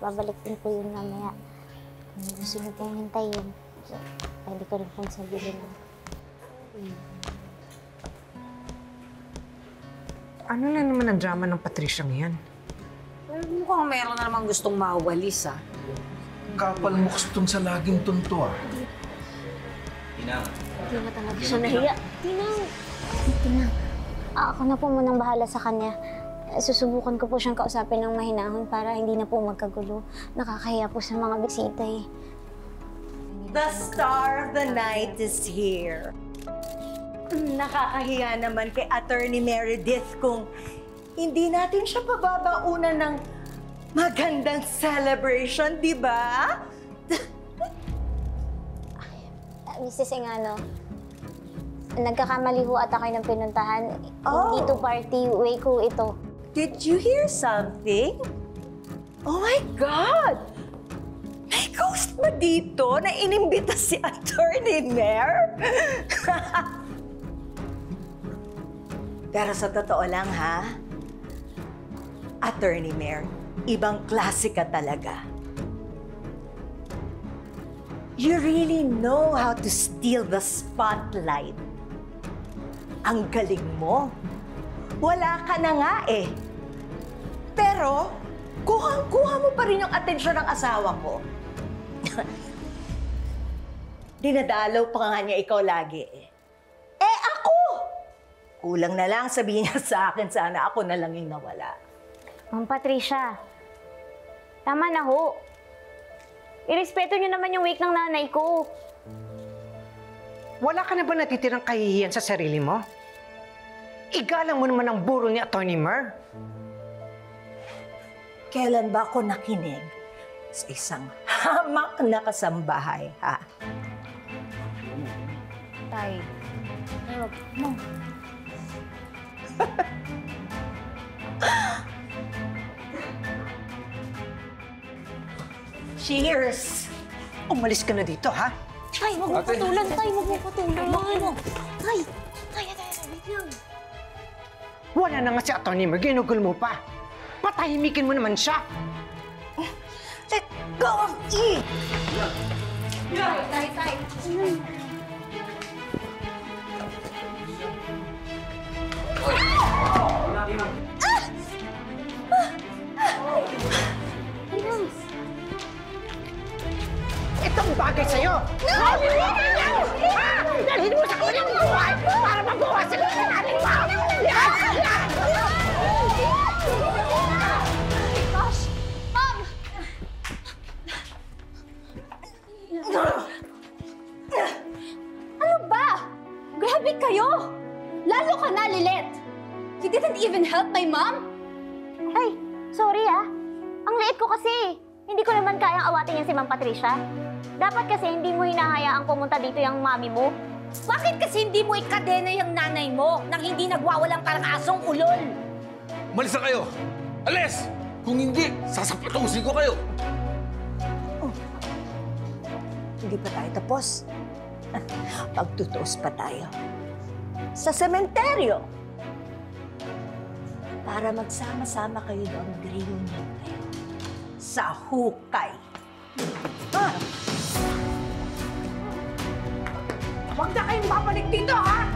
babalik din po yun mamaya. Kung gusto niyo pong hintayin, so, pwede ko rin pong sabihin. Ano na naman ang drama ng Patricia ngayon? Mukhang meron na namang gustong mawalis, ah. Kapal mo kastong sa laging tunto, ah. Hindi na talaga siya nahiya. Tinang. Ako na po munang bahala sa kanya. Susubukan ko po siyang kausapin ng mahinahon para hindi na po magkagulo. Nakakahiya po sa mga bisita eh. The star of the night is here. Nakakahiya naman kay Attorney Meredith kung hindi natin siya pababaunan ng magandang celebration, di ba? Mrs. Engano, nagkakamali ho ata kayo ng pinuntahan. Hindi to party, way ko ito. Did you hear something? Oh my God! May ghost ba dito na inimbita si Attorney Mer? Pero sa totoo lang, ha? Attorney Mer, ibang klase ka talaga. You really know how to steal the spotlight. Ang galing mo. Wala ka na nga eh. Pero, kuhang-kuha mo pa rin yung atensyon ng asawa ko. Dinadalaw pa nga niya ikaw lagi eh. Eh ako! Kulang na lang sabihin niya sa akin, sana ako na lang yung nawala. Ma'am Patricia, tama na ho. Irespeto niyo naman yung wake ng nanay ko. Wala ka na ba natitirang kahihiyan sa sarili mo? Igalang mo naman ang burol ni Attorney Mer. Kailan ba ako nakinig sa isang hamak na kasambahay, ha? Tay. Ay, wag mo. Cheers! Umalis ka na dito, ha? Tay, wag mo patulan, tay. Wag mo patulan. Tay, wait lang. Wala na nga si Attorney Mer, ginugol mo pa. Patahimikin mo naman siya. Let go of E! Tay. Itong bagay sa'yo! Dalhin mo sa kanyang buhay para mabawasan ang sinalin mo! Gosh! Mom! Ano ba? Grabe kayo! Lalo ka na, Lilet! You didn't even help my mom? Ay, sorry ah. Ang liit ko kasi. Hindi ko naman kayang awatin yan si Ma'am Patricia. Dapat kasi hindi mo hinahayaang pumunta dito yung mami mo. Bakit kasi hindi mo ikadena yung nanay mo nang hindi nagwawalang parang asong ulol? Umalis na kayo! Alis! Kung hindi, sasapatusin ko kayo! Hindi pa tayo tapos. Pagtutuos pa tayo. Sa sementeryo. Para magsama-sama kayo doon, reunion kayo. Sa hukay. Ha? Huwag na kayong babalik dito, ha?